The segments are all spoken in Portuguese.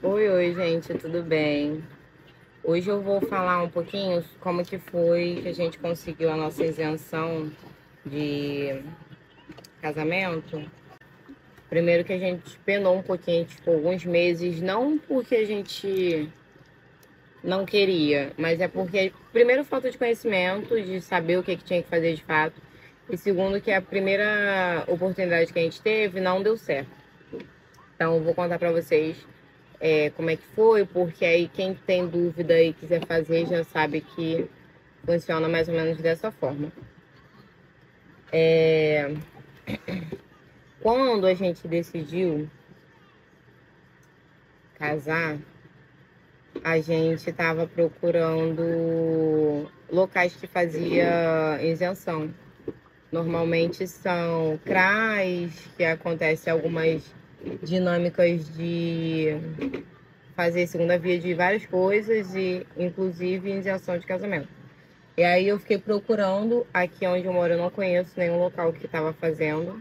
Oi, gente, tudo bem? Hoje eu vou falar um pouquinho como que foi que a gente conseguiu a nossa isenção de casamento. Primeiro que a gente penou um pouquinho, tipo, alguns meses, não porque a gente não queria, mas é porque, primeiro, falta de conhecimento, de saber o que tinha que fazer de fato, e segundo, que a primeira oportunidade que a gente teve não deu certo. Então, eu vou contar pra vocês como é que foi, porque aí quem tem dúvida e quiser fazer já sabe que funciona mais ou menos dessa forma. Quando a gente decidiu casar, a gente estava procurando locais que fazia isenção. Normalmente são CRAs, que acontece algumas dinâmicas de fazer segunda via de várias coisas e inclusive isenção de casamento. E aí eu fiquei procurando, aqui onde eu moro eu não conheço nenhum local que estava fazendo.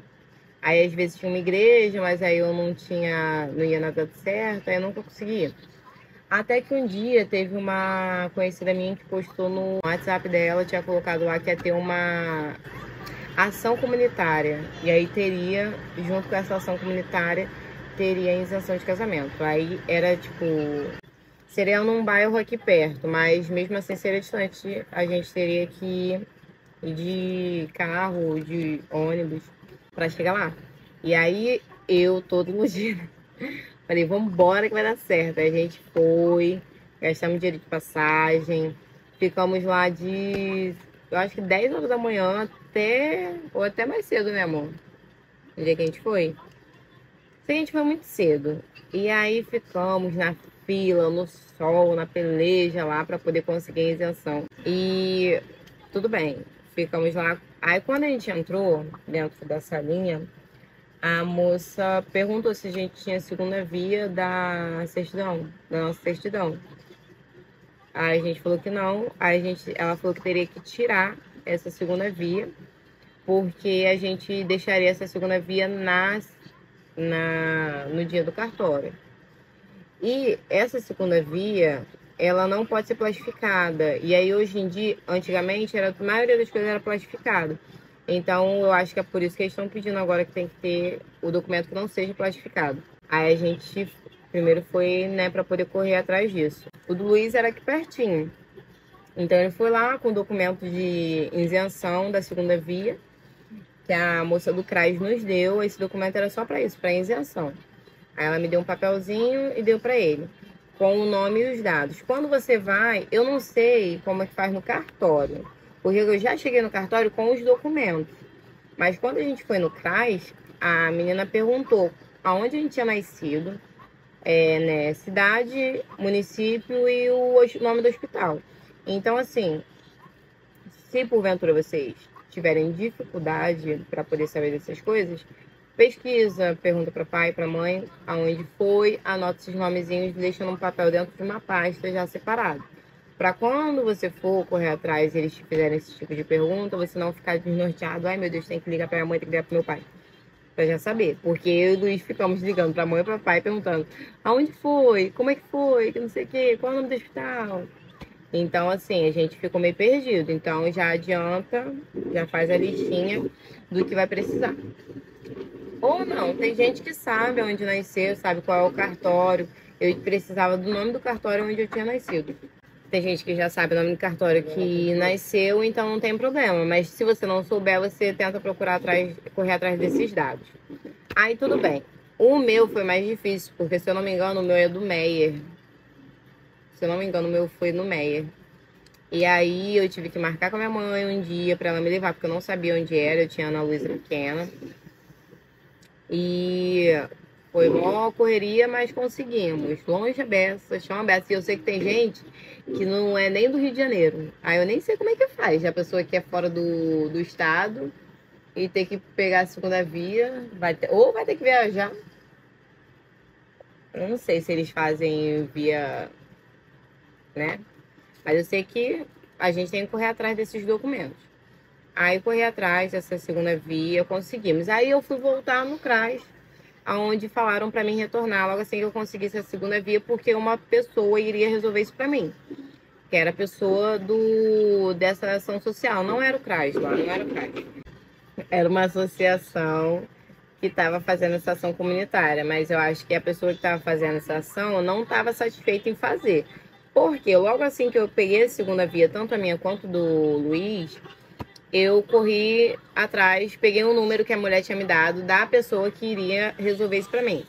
Aí às vezes tinha uma igreja, mas aí eu não ia nada certo, aí eu nunca conseguia. Até que um dia teve uma conhecida minha que postou no WhatsApp dela, tinha colocado lá que ia ter uma ação comunitária. E aí teria, junto com essa ação comunitária, teria a isenção de casamento. Aí era tipo, seria num bairro aqui perto, mas mesmo assim seria distante. A gente teria que ir de carro, de ônibus, para chegar lá. E aí eu, todo iludida, falei, vambora que vai dar certo. Aí a gente foi, gastamos dinheiro de passagem, ficamos lá eu acho que 10 horas da manhã ou até mais cedo, né, amor? No dia que a gente foi. A gente foi muito cedo. E aí ficamos na fila, no sol, na peleja lá para poder conseguir a isenção. E tudo bem, ficamos lá. Aí quando a gente entrou dentro da salinha, a moça perguntou se a gente tinha segunda via da certidão, da nossa certidão. Aí a gente falou que não. Ela falou que teria que tirar essa segunda via, porque a gente deixaria essa segunda via no dia do cartório. E essa segunda via, ela não pode ser plastificada. E aí, hoje em dia, antigamente, a maioria das coisas era plastificada. Então, eu acho que é por isso que eles estão pedindo agora que tem que ter o documento que não seja plastificado. Aí a gente primeiro foi, né, para poder correr atrás disso. O do Luiz era aqui pertinho. Então, ele foi lá com o documento de isenção da segunda via, que a moça do CRAS nos deu. Esse documento era só para isso, para isenção. Aí ela me deu um papelzinho e deu para ele, com o nome e os dados. Quando você vai, eu não sei como é que faz no cartório, porque eu já cheguei no cartório com os documentos. Mas quando a gente foi no CRAS, a menina perguntou aonde a gente tinha nascido, né, cidade, município e o nome do hospital. Então, assim, se porventura vocês tiverem dificuldade para poder saber dessas coisas, pesquisa, pergunta para pai, para mãe, aonde foi, anota esses nomezinhos, deixa num papel dentro de uma pasta já separado. Para quando você for correr atrás e eles te fizerem esse tipo de pergunta, você não ficar desnorteado. Ai, meu Deus, tem que ligar para minha mãe, tem que ligar para meu pai. Para já saber. Porque eu e o Luiz ficamos ligando para mãe e para pai perguntando: aonde foi? Como é que foi? Que não sei o quê. Qual é o nome do hospital? Então, assim, a gente ficou meio perdido. Então, já adianta, já faz a listinha do que vai precisar. Ou não, tem gente que sabe onde nasceu, sabe qual é o cartório. Eu precisava do nome do cartório onde eu tinha nascido. Tem gente que já sabe o nome do cartório que nasceu, então não tem problema. Mas se você não souber, você tenta procurar atrás, correr atrás desses dados. Aí tudo bem. O meu foi mais difícil, porque se eu não me engano, o meu é do Meyer. Se eu não me engano, o meu foi no Meyer. E aí eu tive que marcar com a minha mãe um dia para ela me levar, porque eu não sabia onde era, eu tinha Ana Luísa pequena. E foi uma correria, mas conseguimos. Longe a beça, chão a beça. E eu sei que tem gente que não é nem do Rio de Janeiro. Aí eu nem sei como é que faz. A pessoa que é fora do estado e ter que pegar a segunda via, ou vai ter que viajar. Eu não sei se eles fazem via, né? Mas eu sei que a gente tem que correr atrás desses documentos. Aí corri atrás dessa segunda via, conseguimos. Aí eu fui voltar no CRAS. onde falaram para mim retornar logo assim que eu conseguisse a segunda via, porque uma pessoa iria resolver isso para mim, que era a pessoa dessa ação social. Não era o CRAS lá, não era o CRAS. Era uma associação que estava fazendo essa ação comunitária, mas eu acho que a pessoa que estava fazendo essa ação não estava satisfeita em fazer. Porque logo assim que eu peguei a segunda via, tanto a minha quanto do Luiz, eu corri atrás, peguei um número que a mulher tinha me dado da pessoa que iria resolver isso para mim.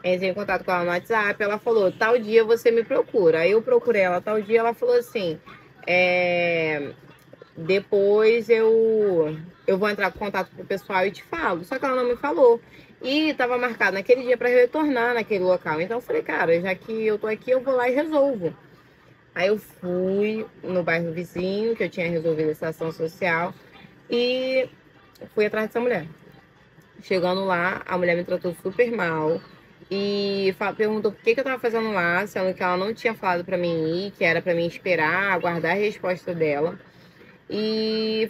Entrei em contato com ela no WhatsApp, ela falou, tal dia você me procura. Aí eu procurei ela tal dia, ela falou assim, depois eu vou entrar em contato com o pessoal e te falo. Só que ela não me falou. E estava marcado naquele dia para retornar naquele local. Então eu falei, cara, já que eu tô aqui, eu vou lá e resolvo. Aí eu fui no bairro vizinho, que eu tinha resolvido essa ação social, e fui atrás dessa mulher. Chegando lá, a mulher me tratou super mal e perguntou por que eu tava fazendo lá, sendo que ela não tinha falado pra mim ir, que era pra mim esperar, aguardar a resposta dela. E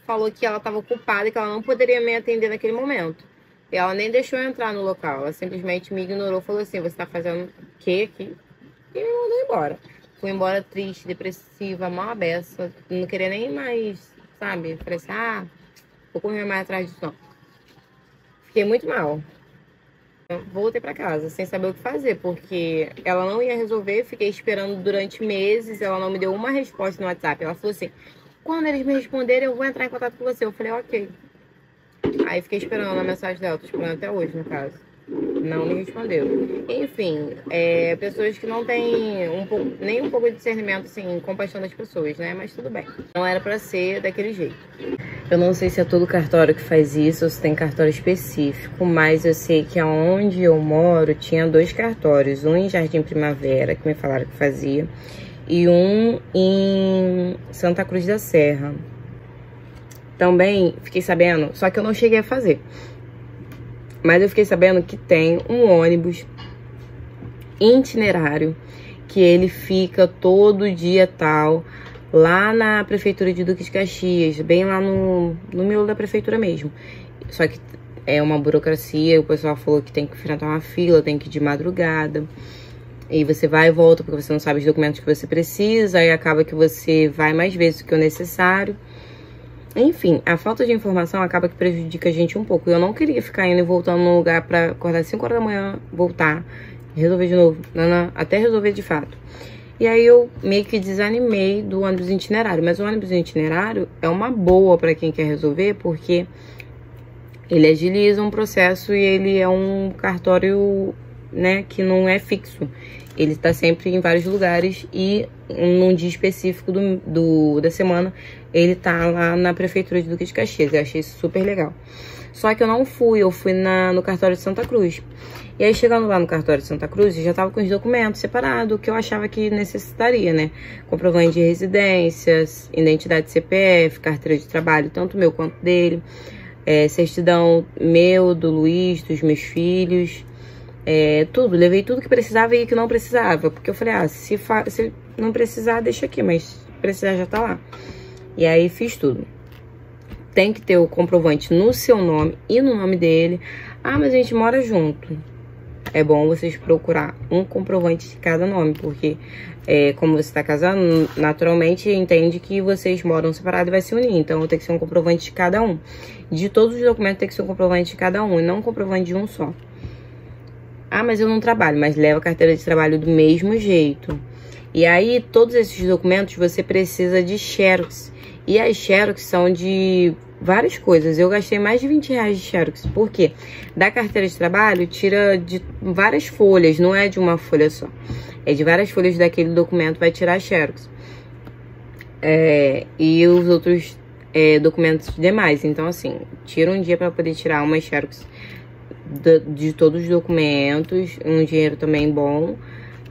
falou que ela tava ocupada e que ela não poderia me atender naquele momento. E ela nem deixou eu entrar no local, ela simplesmente me ignorou, falou assim, você tá fazendo o quê aqui? E me mandou embora. Fui embora triste, depressiva, mal à beça, não queria nem mais, sabe? Falei assim, vou correr mais atrás disso não. Fiquei muito mal. Eu voltei pra casa sem saber o que fazer, porque ela não ia resolver, fiquei esperando durante meses, ela não me deu uma resposta no WhatsApp. Ela falou assim, quando eles me responderem eu vou entrar em contato com você. Eu falei, ok. Aí fiquei esperando a mensagem dela, tô esperando até hoje, no caso. Não me respondeu. Enfim, pessoas que não têm nem um pouco de discernimento, assim, compaixão das pessoas, né? Mas tudo bem. Não era pra ser daquele jeito. Eu não sei se é todo cartório que faz isso ou se tem cartório específico, mas eu sei que aonde eu moro tinha 2 cartórios. Um em Jardim Primavera, que me falaram que fazia, e um em Santa Cruz da Serra. Também fiquei sabendo, só que eu não cheguei a fazer. Mas eu fiquei sabendo que tem um ônibus itinerário, que ele fica todo dia tal, lá na prefeitura de Duque de Caxias, bem lá no miolo da prefeitura mesmo. Só que é uma burocracia, o pessoal falou que tem que enfrentar uma fila, tem que ir de madrugada. E você vai e volta porque você não sabe os documentos que você precisa, aí acaba que você vai mais vezes do que o necessário. Enfim, a falta de informação acaba que prejudica a gente um pouco. Eu não queria ficar indo e voltando num lugar pra acordar às 5 horas da manhã, voltar, resolver de novo, até resolver de fato. E aí eu meio que desanimei do ônibus itinerário. Mas o ônibus itinerário é uma boa pra quem quer resolver, porque ele agiliza um processo e ele é um cartório, né, que não é fixo. Ele tá sempre em vários lugares e num dia específico da semana ele tá lá na prefeitura de Duque de Caxias. Eu achei isso super legal. Só que eu não fui, eu fui no cartório de Santa Cruz. E aí chegando lá no cartório de Santa Cruz, eu já tava com os documentos separados, que eu achava que necessitaria, né? Comprovante de residências, identidade CPF, carteira de trabalho, tanto meu quanto dele. Certidão meu, do Luiz, dos meus filhos. Tudo, levei tudo que precisava e que não precisava. Porque eu falei, se não precisar, deixa aqui, mas se precisar já tá lá. E aí fiz tudo. Tem que ter o comprovante no seu nome e no nome dele. Mas a gente mora junto. É bom vocês procurar um comprovante de cada nome, porque como você tá casando, naturalmente entende que vocês moram separados e vai se unir. Então tem que ser um comprovante de cada um. De todos os documentos tem que ser um comprovante de cada um e não um comprovante de um só. Mas eu não trabalho, mas leva a carteira de trabalho do mesmo jeito. E aí, todos esses documentos você precisa de xerox. E as xerox são de várias coisas. Eu gastei mais de R$20 de xerox. Por quê? Da carteira de trabalho, tira de várias folhas, não é de uma folha só. É de várias folhas daquele documento, vai tirar xerox. E os outros documentos demais. Então, assim, tira um dia para poder tirar uma xerox de todos os documentos, um dinheiro também bom,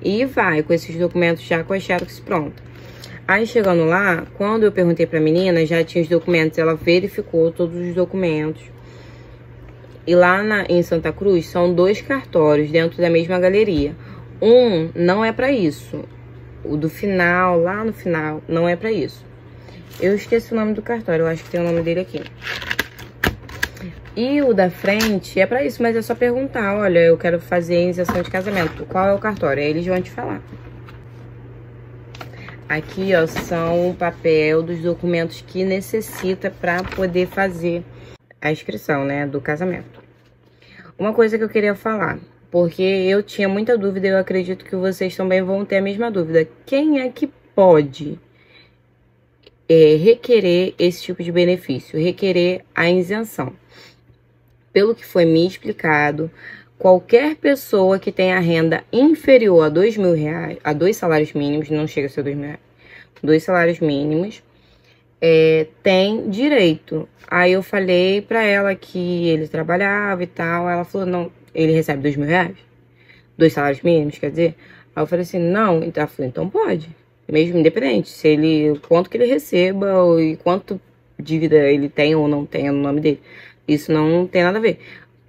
e vai com esses documentos já com a xerox pronta. Aí chegando lá, quando eu perguntei pra menina, já tinha os documentos, ela verificou todos os documentos. E lá em Santa Cruz são 2 cartórios dentro da mesma galeria. Um não é pra isso, o do final, lá no final, não é pra isso. Eu esqueci o nome do cartório, eu acho que tem o nome dele aqui. E o da frente é pra isso, mas é só perguntar, olha, eu quero fazer a iniciação de casamento, qual é o cartório? Aí eles vão te falar. Aqui, ó, são o papel dos documentos que necessita pra poder fazer a inscrição, né, do casamento. Uma coisa que eu queria falar, porque eu tinha muita dúvida e eu acredito que vocês também vão ter a mesma dúvida. Quem é que pode requerer esse tipo de benefício? Requerer a isenção. Pelo que foi me explicado, qualquer pessoa que tenha renda inferior a R$2.000, a 2 salários mínimos, não chega a ser R$2.000, 2 salários mínimos, tem direito. Aí eu falei pra ela que ele trabalhava e tal, ela falou, não, ele recebe R$2.000? 2 salários mínimos, quer dizer? Aí eu falei assim, não, então, ela falou, então pode, mesmo independente, se ele, quanto que ele receba e quanto dívida ele tem ou não tem no nome dele. Isso não tem nada a ver.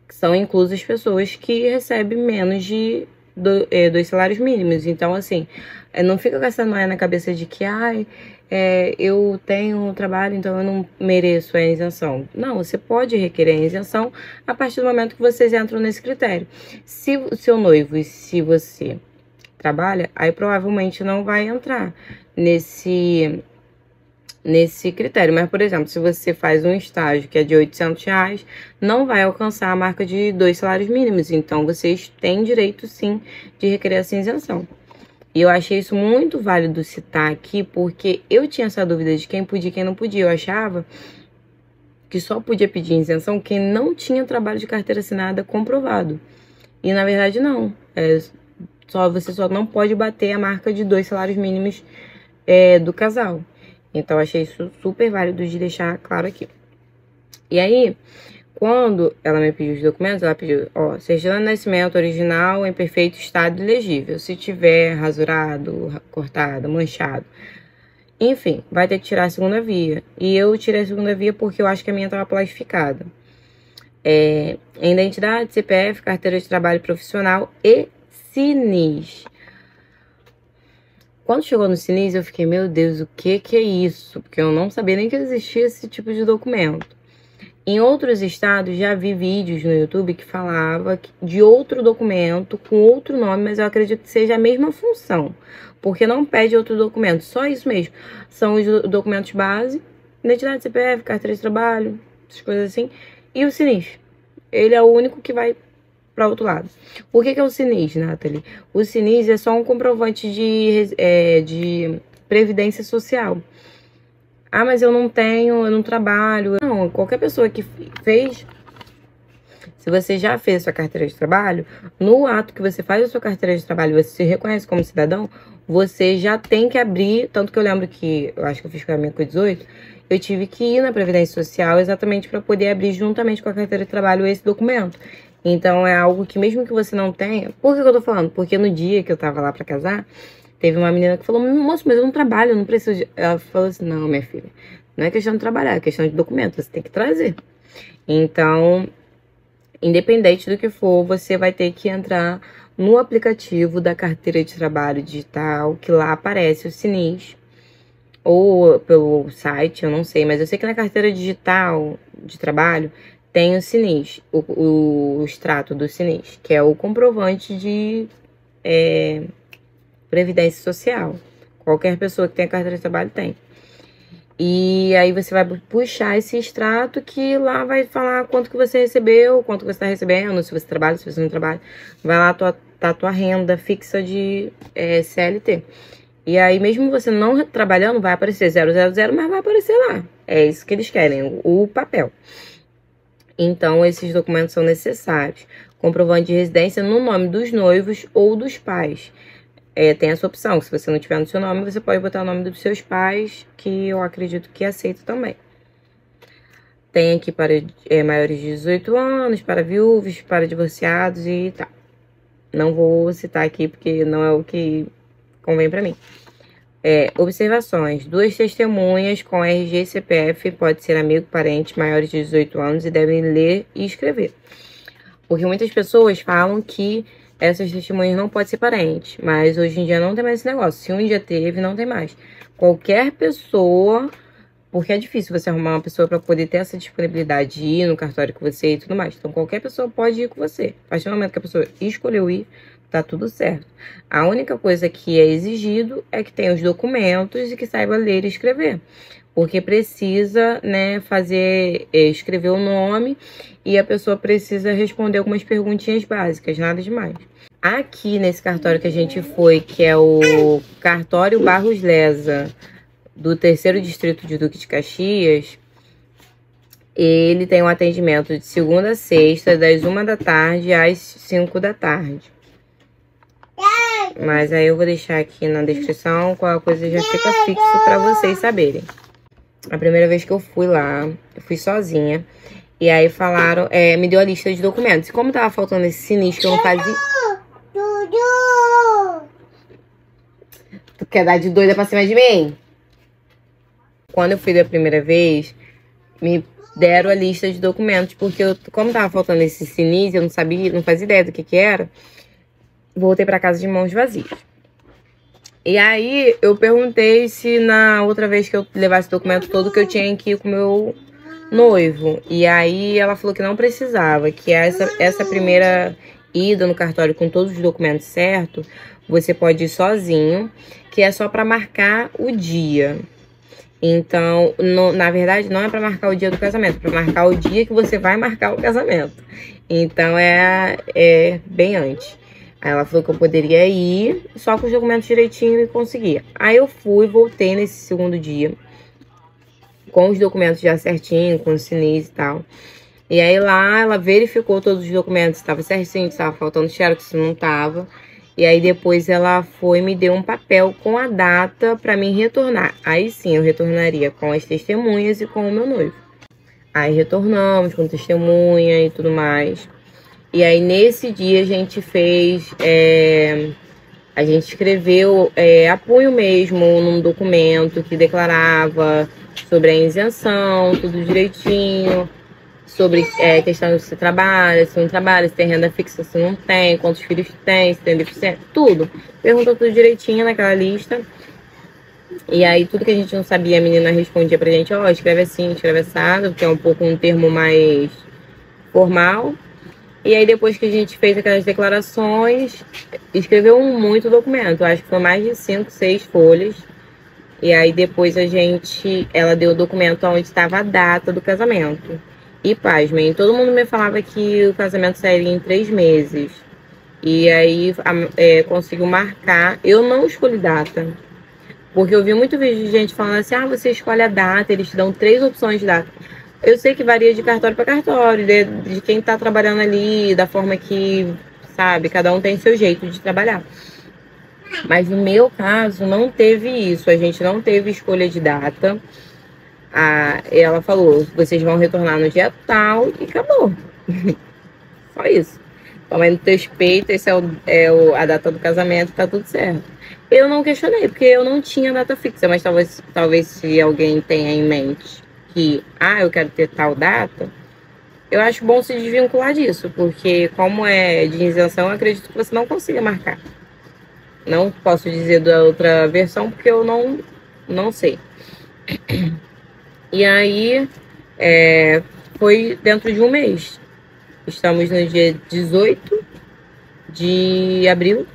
São inclusas pessoas que recebem menos de 2 salários mínimos. Então, assim, não fica com essa noia na cabeça de que, eu tenho um trabalho, então eu não mereço a isenção. Não, você pode requerer a isenção a partir do momento que vocês entram nesse critério. Se o seu noivo e se você trabalha, aí provavelmente não vai entrar nesse critério. Mas, por exemplo, se você faz um estágio que é de R$800, não vai alcançar a marca de 2 salários mínimos. Então, vocês têm direito, sim, de requerer essa isenção. E eu achei isso muito válido citar aqui, porque eu tinha essa dúvida de quem podia e quem não podia. Eu achava que só podia pedir isenção quem não tinha trabalho de carteira assinada comprovado. E, na verdade, não. Você só não pode bater a marca de 2 salários mínimos do casal. Então, achei isso super válido de deixar claro aqui. E aí, quando ela me pediu os documentos, ela pediu, certidão de nascimento original em perfeito estado e legível. Se tiver rasurado, cortado, manchado, enfim, vai ter que tirar a segunda via. E eu tirei a segunda via porque eu acho que a minha estava plastificada. Identidade, CPF, carteira de trabalho profissional e CNIS. Quando chegou no CNIS, eu fiquei, meu Deus, o que é isso? Porque eu não sabia nem que existia esse tipo de documento. Em outros estados, já vi vídeos no YouTube que falava de outro documento com outro nome, mas eu acredito que seja a mesma função. Porque não pede outro documento, só isso mesmo. São os documentos base, identidade, CPF, carteira de trabalho, essas coisas assim. E o CNIS. Ele é o único que vai para outro lado. O que é o CNIS, Nathalie? O CNIS é só um comprovante de previdência social. Mas eu não tenho, eu não trabalho. Não, qualquer pessoa que fez, se você já fez sua carteira de trabalho, no ato que você faz a sua carteira de trabalho, você se reconhece como cidadão, você já tem que abrir, tanto que eu lembro que, eu acho que eu fiz com a minha com 18, eu tive que ir na Previdência Social exatamente para poder abrir juntamente com a carteira de trabalho esse documento. Então, é algo que mesmo que você não tenha... Por que eu tô falando? Porque no dia que eu tava lá pra casar, teve uma menina que falou, moço, mas eu não trabalho, eu não preciso de... Ela falou assim, não, minha filha, não é questão de trabalhar, é questão de documento, você tem que trazer. Então, independente do que for, você vai ter que entrar no aplicativo da carteira de trabalho digital, que lá aparece o CNIS, ou pelo site, eu não sei, mas eu sei que na carteira digital de trabalho tem o CNIS, o extrato do CNIS, que é o comprovante de previdência social. Qualquer pessoa que tenha carteira de trabalho tem. E aí você vai puxar esse extrato que lá vai falar quanto que você recebeu, quanto que você está recebendo, se você trabalha, se você não trabalha. Vai lá tá a tua renda fixa de CLT. E aí mesmo você não trabalhando, vai aparecer 000, mas vai aparecer lá. É isso que eles querem, o papel. Então, esses documentos são necessários. Comprovante de residência no nome dos noivos ou dos pais. Tem essa opção. Se você não tiver no seu nome, você pode botar o nome dos seus pais, que eu acredito que aceito também. Tem aqui para maiores de 18 anos, para viúvos, para divorciados e tal. Não vou citar aqui, porque não é o que convém para mim. Observações. 2 testemunhas com RG e CPF, pode ser amigo, parente, maiores de 18 anos e devem ler e escrever. Porque muitas pessoas falam que essas testemunhas não podem ser parentes, mas hoje em dia não tem mais esse negócio. Se um dia teve, não tem mais. Qualquer pessoa Porque é difícil você arrumar uma pessoa para poder ter essa disponibilidade de ir no cartório com você e tudo mais. Então, qualquer pessoa pode ir com você. A partir do momento que a pessoa escolheu ir, tá tudo certo. A única coisa que é exigido é que tenha os documentos e que saiba ler e escrever. Porque precisa, né, escrever o nome e a pessoa precisa responder algumas perguntinhas básicas, nada demais. Aqui nesse cartório que a gente foi, que é o Cartório Barros Leza, do 3º Distrito de Duque de Caxias, ele tem um atendimento de segunda a sexta, das 1 da tarde às 5 da tarde. Mas aí eu vou deixar aqui na descrição, qual coisa já fica fixo para vocês saberem. A primeira vez que eu fui lá, eu fui sozinha. E aí falaram, me deu a lista de documentos. E como tava faltando esse sinistro que eu não fazia... Tu quer dar de doida pra cima de mim? Quando eu fui da primeira vez, me deram a lista de documentos. Porque como tava faltando esse sinistro, eu não sabia, não fazia ideia do que era. Voltei pra casa de mãos vazias. E aí, eu perguntei se na outra vez que eu levasse o documento todo, que eu tinha que ir com o meu noivo. E aí, ela falou que não precisava, que essa primeira ida no cartório com todos os documentos certos, você pode ir sozinho, que é só para marcar o dia. Então, na verdade, não é para marcar o dia do casamento, é para marcar o dia que você vai marcar o casamento. Então, é bem antes. Aí ela falou que eu poderia ir, só com os documentos direitinho e conseguia. Aí eu fui, voltei nesse segundo dia, com os documentos já certinho, com o sinistro e tal. E aí lá ela verificou todos os documentos, estava certinho, estava faltando xerox, se não estava. E aí depois ela foi e me deu um papel com a data para mim retornar. Aí sim, eu retornaria com as testemunhas e com o meu noivo. Aí retornamos com testemunha e tudo mais. E aí, nesse dia, a gente fez... a gente escreveu apoio mesmo num documento que declarava sobre a isenção, tudo direitinho. Sobre questão de se trabalha, se não trabalha, se tem renda fixa, se não tem, quantos filhos tem, se tem deficiência, tudo. Perguntou tudo direitinho naquela lista. E aí, tudo que a gente não sabia, a menina respondia pra gente, escreve assim, escreve assado, que é um pouco um termo mais formal. E aí, depois que a gente fez aquelas declarações, escreveu muito documento. Acho que foi mais de 5, 6 folhas. E aí, depois ela deu o documento onde estava a data do casamento. E, pasmem, todo mundo me falava que o casamento sairia em 3 meses. E aí, conseguiu marcar. Eu não escolhi data. Porque eu vi muito vídeo de gente falando assim, você escolhe a data, eles te dão 3 opções de data. Eu sei que varia de cartório para cartório, de quem tá trabalhando ali, da forma que, sabe, cada um tem seu jeito de trabalhar. Mas no meu caso, não teve isso, a gente não teve escolha de data. Ela falou, vocês vão retornar no dia tal e acabou. Só isso. Toma aí no teu peito, esse a data do casamento, tá tudo certo. Eu não questionei, porque eu não tinha data fixa, mas talvez se alguém tenha em mente que, eu quero ter tal data, eu acho bom se desvincular disso, porque como é de isenção, eu acredito que você não consiga marcar. Não posso dizer da outra versão, porque eu não sei. E aí, foi dentro de um mês. Estamos no dia 18 de abril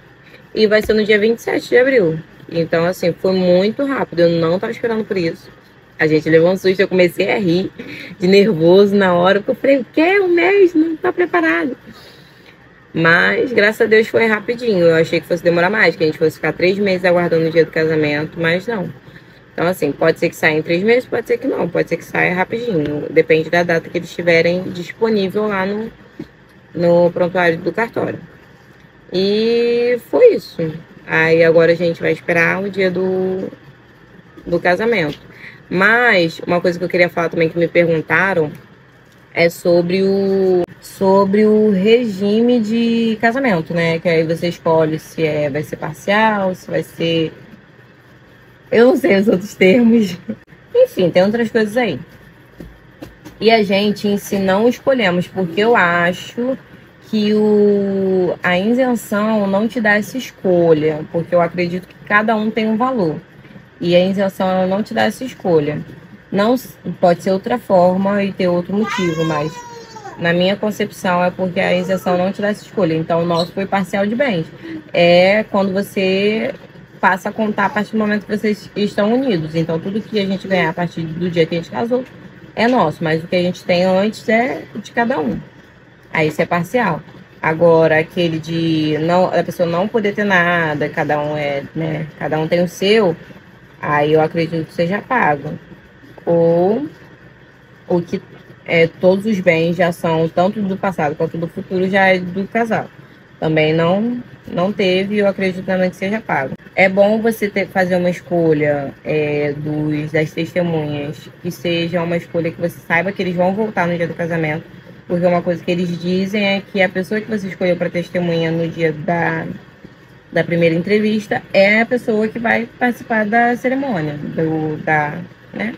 e vai ser no dia 27 de abril. Então, assim, foi muito rápido, eu não estava esperando por isso. A gente levou um susto, eu comecei a rir de nervoso na hora, porque eu falei, o quê? Um mês? Não tá preparado. Mas, graças a Deus, foi rapidinho. Eu achei que fosse demorar mais, que a gente fosse ficar 3 meses aguardando o dia do casamento, mas não. Então, assim, pode ser que saia em 3 meses, pode ser que não. Pode ser que saia rapidinho. Depende da data que eles tiverem disponível lá no prontuário do cartório. E foi isso. Aí, agora a gente vai esperar o dia do casamento. Mas, uma coisa que eu queria falar também que me perguntaram é sobre o regime de casamento, né? Que aí você escolhe se vai ser parcial, se vai ser... Eu não sei os outros termos. Enfim, tem outras coisas aí. E a gente em si não escolhemos, porque eu acho que a isenção não te dá essa escolha, porque eu acredito que cada um tem um valor. E a isenção ela não te dá essa escolha. Não pode ser outra forma e ter outro motivo, mas na minha concepção é porque a isenção não te dá essa escolha. Então o nosso foi parcial de bens. É quando você passa a contar a partir do momento que vocês estão unidos. Então tudo que a gente ganhar a partir do dia que a gente casou é nosso, mas o que a gente tem antes é de cada um. Aí isso é parcial. Agora, aquele de não, a pessoa não poder ter nada, cada um né? Cada um tem o seu, aí eu acredito que seja pago. Ou o que todos os bens já são, tanto do passado quanto do futuro, já é do casal. Também não teve, eu acredito também que seja pago. É bom você fazer uma escolha das testemunhas, que seja uma escolha que você saiba que eles vão voltar no dia do casamento, porque uma coisa que eles dizem é que a pessoa que você escolheu para testemunha no dia da primeira entrevista é a pessoa que vai participar da cerimônia, né,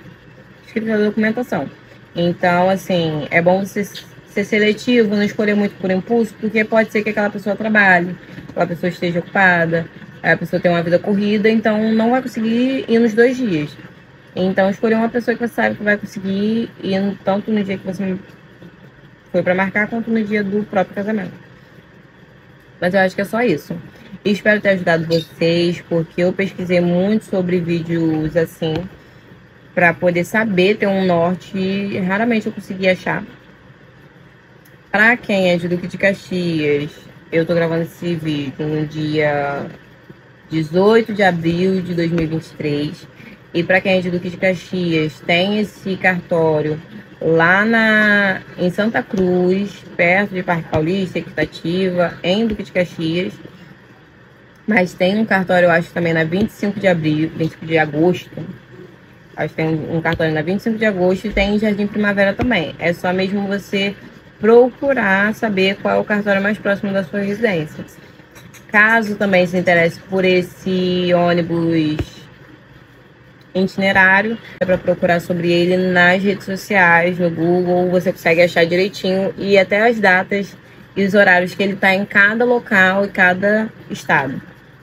escrita da documentação. Então, assim, é bom você ser seletivo, não escolher muito por impulso, porque pode ser que aquela pessoa trabalhe, aquela pessoa esteja ocupada, a pessoa tem uma vida corrida, então não vai conseguir ir nos 2 dias. Então, escolher uma pessoa que você sabe que vai conseguir ir tanto no dia que você foi para marcar, quanto no dia do próprio casamento. Mas eu acho que é só isso. E espero ter ajudado vocês, porque eu pesquisei muito sobre vídeos assim, para poder saber, ter um norte, e raramente eu consegui achar. Para quem é de Duque de Caxias, eu tô gravando esse vídeo no dia 18 de abril de 2023. E para quem é de Duque de Caxias, tem esse cartório lá em Santa Cruz, perto de Parque Paulista, Equitativa, em Duque de Caxias. Mas tem um cartório, eu acho, também na 25 de agosto. Acho que tem um cartório na 25 de agosto e tem em Jardim Primavera também. É só mesmo você procurar saber qual é o cartório mais próximo da sua residência. Caso também se interesse por esse ônibus itinerário, é para procurar sobre ele nas redes sociais, no Google, você consegue achar direitinho e até as datas e os horários que ele está em cada local e cada estado.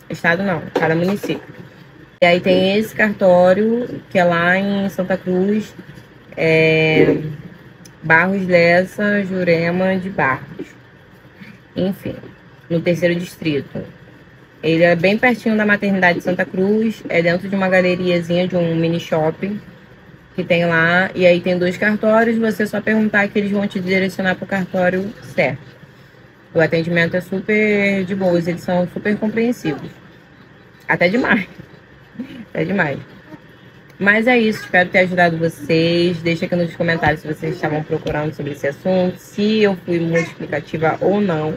Estado não, cada município. E aí tem esse cartório, que é lá em Santa Cruz, Barros Lessa, Jurema de Barros. Enfim, no 3º distrito. Ele é bem pertinho da maternidade de Santa Cruz, é dentro de uma galeriazinha de um mini shopping que tem lá. E aí tem 2 cartórios, você só perguntar que eles vão te direcionar para o cartório certo. O atendimento é super de boas, eles são super compreensivos. Até demais. É demais. Mas é isso, espero ter ajudado vocês. Deixa aqui nos comentários se vocês estavam procurando sobre esse assunto, se eu fui muito explicativa ou não.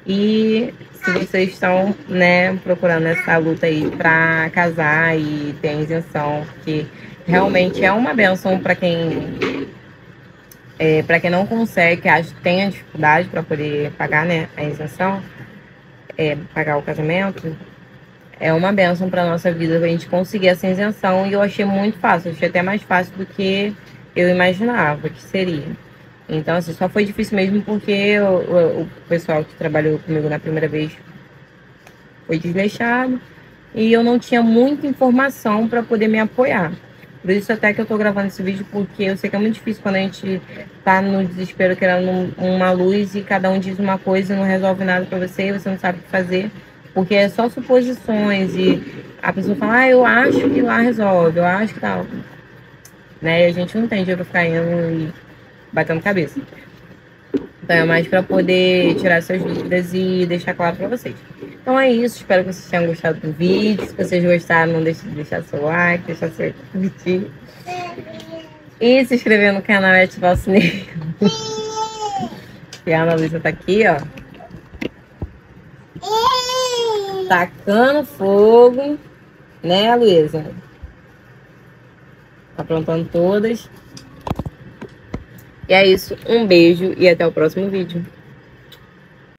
E se vocês estão, né, procurando essa luta aí pra casar e ter a isenção, porque realmente é uma bênção para quem não consegue, que tem a dificuldade para poder pagar, né, a isenção, pagar o casamento. É uma bênção para nossa vida a gente conseguir essa isenção, e eu achei muito fácil, achei até mais fácil do que eu imaginava que seria. Então, assim, só foi difícil mesmo porque o pessoal que trabalhou comigo na primeira vez foi desleixado e eu não tinha muita informação para poder me apoiar. Por isso até que eu tô gravando esse vídeo, porque eu sei que é muito difícil quando a gente tá no desespero querendo uma luz e cada um diz uma coisa e não resolve nada para você e você não sabe o que fazer. Porque é só suposições e a pessoa fala, eu acho que lá resolve, eu acho que tal. Né? E a gente não tem dinheiro pra ficar indo e batendo cabeça. Então é mais pra poder tirar suas dúvidas e deixar claro pra vocês. Então é isso, espero que vocês tenham gostado do vídeo. Se vocês gostaram, não deixe de deixar seu like, deixar seu curtir. E se inscrever no canal e ativar o sininho. E a Ana Luísa tá aqui, ó. Tacando fogo, né, Luísa? Tá aprontando todas. E é isso, um beijo e até o próximo vídeo.